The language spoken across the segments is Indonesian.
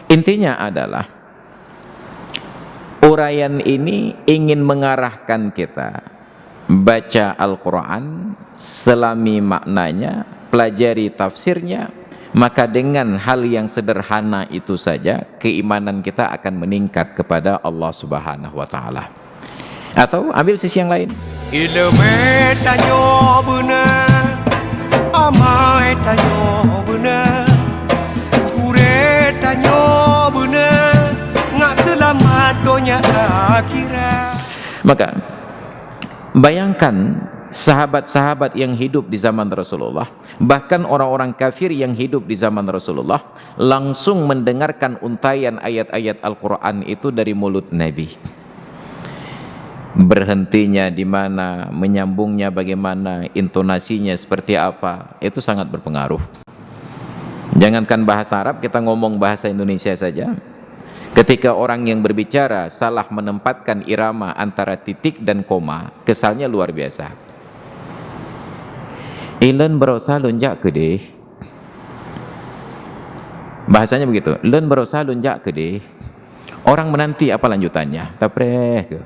Intinya adalah uraian ini ingin mengarahkan kita baca Al-Quran, selami maknanya, pelajari tafsirnya, maka dengan hal yang sederhana itu saja keimanan kita akan meningkat kepada Allah Subhanahu wa taala. Atau ambil sisi yang lain. Ilmu tanyo benar, amai tanyo benar, kure tanyo benar, ngak selamat dunia akhirat. Maka bayangkan sahabat-sahabat yang hidup di zaman Rasulullah, bahkan orang-orang kafir yang hidup di zaman Rasulullah, langsung mendengarkan untaian ayat-ayat Al-Quran itu dari mulut Nabi. Berhentinya di mana, menyambungnya bagaimana, intonasinya seperti apa, itu sangat berpengaruh. Jangankan bahasa Arab, kita ngomong bahasa Indonesia saja, ketika orang yang berbicara salah menempatkan irama antara titik dan koma, kesalnya luar biasa. Ilen berusaha lunjak ke deh, bahasanya begitu. Ilen berusaha lunjak ke deh, orang menanti apa lanjutannya, tapreh ke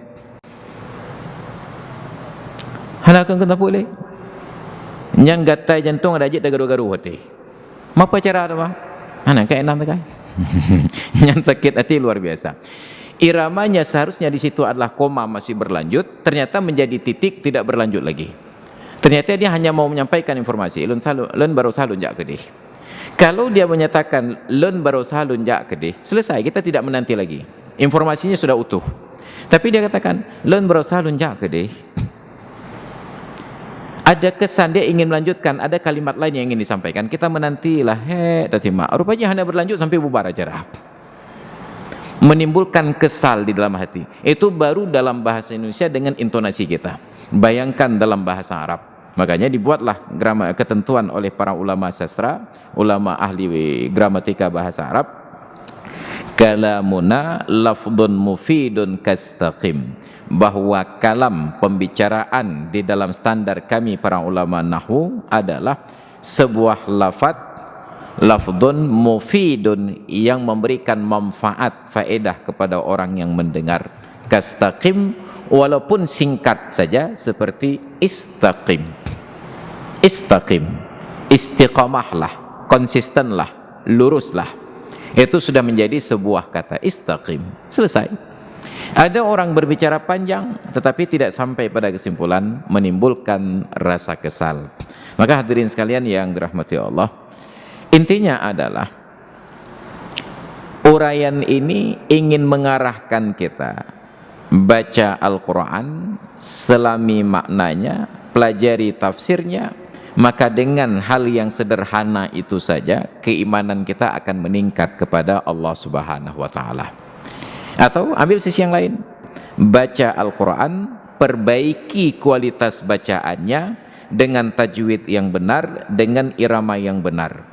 halakan kena boleh nyan gatai jantung ada ajit dah garu-garu hati. Apa cara tu mah? Anak kayak enam kan? Nyan sakit hati luar biasa. Iramanya seharusnya di situ adalah koma masih berlanjut, ternyata menjadi titik tidak berlanjut lagi. Ternyata dia hanya mau menyampaikan informasi. Lun baru salun jak kedih. Kalau dia menyatakan lun baru salun jak kedih, selesai, kita tidak menanti lagi. Informasinya sudah utuh. Tapi dia katakan lun baru salun jak kedih. Ada kesan dia ingin melanjutkan, ada kalimat lain yang ingin disampaikan, kita menantilah, tatima. Rupanya hanya berlanjut sampai bubar acara, menimbulkan kesal di dalam hati. Itu baru dalam bahasa Indonesia dengan intonasi kita. Bayangkan dalam bahasa Arab. Makanya dibuatlah ketentuan oleh para ulama sastra, ulama ahli gramatika bahasa Arab. Kalamuna lafdun mufidun kastaqim, bahwa kalam, pembicaraan di dalam standar kami para ulama nahwu adalah sebuah lafdun mufidun, yang memberikan manfaat, faedah kepada orang yang mendengar. Kastaqim, walaupun singkat saja, seperti istaqim. Istaqim, istiqamahlah, konsistenlah, luruslah. Itu sudah menjadi sebuah kata, istaqim. Selesai. Ada orang berbicara panjang tetapi tidak sampai pada kesimpulan, menimbulkan rasa kesal. Maka hadirin sekalian yang dirahmati Allah, intinya adalah uraian ini ingin mengarahkan kita baca Al-Quran, selami maknanya, pelajari tafsirnya, maka dengan hal yang sederhana itu saja keimanan kita akan meningkat kepada Allah Subhanahu wa taala. Atau ambil sisi yang lain, baca Al-Quran, perbaiki kualitas bacaannya dengan tajwid yang benar, dengan irama yang benar.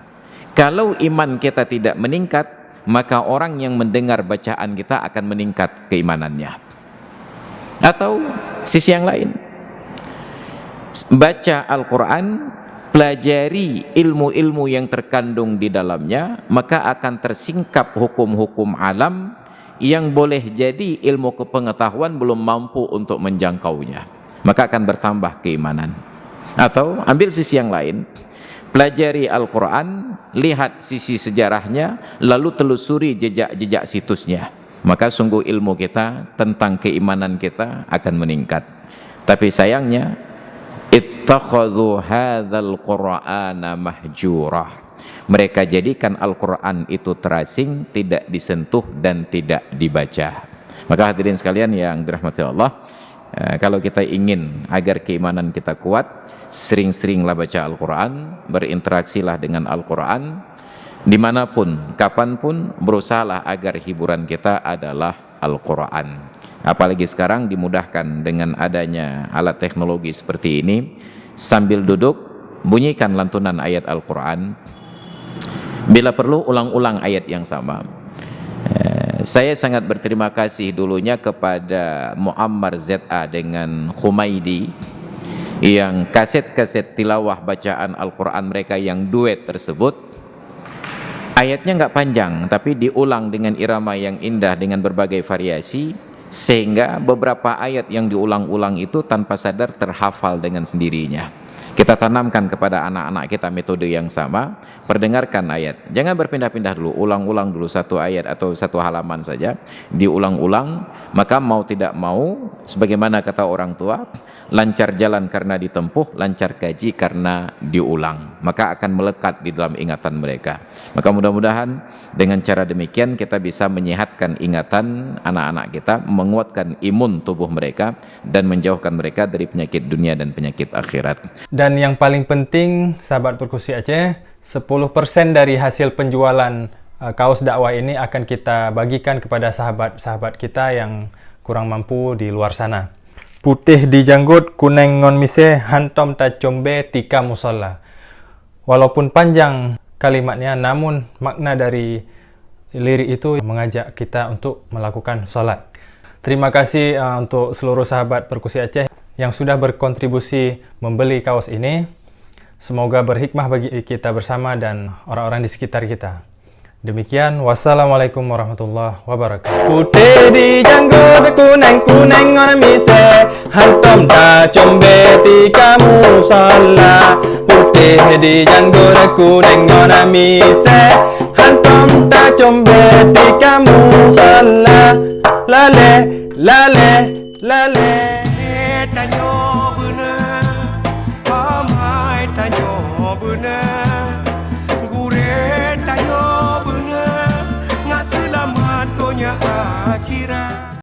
Kalau iman kita tidak meningkat, maka orang yang mendengar bacaan kita akan meningkat keimanannya. Atau sisi yang lain, baca Al-Quran, pelajari ilmu-ilmu yang terkandung di dalamnya, maka akan tersingkap hukum-hukum alam yang boleh jadi ilmu kepengetahuan belum mampu untuk menjangkaunya, maka akan bertambah keimanan. Atau ambil sisi yang lain, pelajari Al-Quran, lihat sisi sejarahnya, lalu telusuri jejak-jejak situsnya, maka sungguh ilmu kita tentang keimanan kita akan meningkat. Tapi sayangnya, ittakhadhu hadzal qur'ana mahjura, mereka jadikan Al-Quran itu terasing, tidak disentuh dan tidak dibaca. Maka hadirin sekalian yang dirahmati Allah, kalau kita ingin agar keimanan kita kuat, sering-seringlah baca Al-Quran, berinteraksilah dengan Al-Quran, dimanapun, kapanpun, berusahalah agar hiburan kita adalah Al-Quran. Apalagi sekarang dimudahkan dengan adanya alat teknologi seperti ini, sambil duduk, bunyikan lantunan ayat Al-Quran. Bila perlu ulang-ulang ayat yang sama. Saya sangat berterima kasih dulunya kepada Muammar ZA dengan Khumaidi, yang kaset-kaset tilawah bacaan Al-Quran mereka yang duet tersebut Ayatnya nggak panjang, tapi diulang dengan irama yang indah dengan berbagai variasi, sehingga beberapa ayat yang diulang-ulang itu tanpa sadar terhafal dengan sendirinya. Kita tanamkan kepada anak-anak kita metode yang sama, perdengarkan ayat. Jangan berpindah-pindah dulu, ulang-ulang dulu satu ayat atau satu halaman saja, diulang-ulang, maka mau tidak mau, sebagaimana kata orang tua, lancar jalan karena ditempuh, lancar gaji karena diulang. Maka akan melekat di dalam ingatan mereka. Maka mudah-mudahan dengan cara demikian kita bisa menyehatkan ingatan anak-anak kita, menguatkan imun tubuh mereka, dan menjauhkan mereka dari penyakit dunia dan penyakit akhirat. Dan yang paling penting, sahabat Perkusi Aceh, 10% dari hasil penjualan kaos dakwah ini akan kita bagikan kepada sahabat-sahabat kita yang kurang mampu di luar sana. Putih di janggut, kuning ngon mise, hantom ta combe tika musola. Walaupun panjang kalimatnya, namun makna dari lirik itu mengajak kita untuk melakukan sholat. Terima kasih untuk seluruh sahabat Perkusi Aceh yang sudah berkontribusi membeli kaos ini. Semoga berhikmah bagi kita bersama dan orang-orang di sekitar kita. Demikian, wassalamualaikum warahmatullahi wabarakatuh. Putih di janggut, kuning-kuning ngon mise, hantom ta combe tika musola. Putih di janggut, kuning ngon mise, hantom ta combe tika musola. Lale, lale, lale.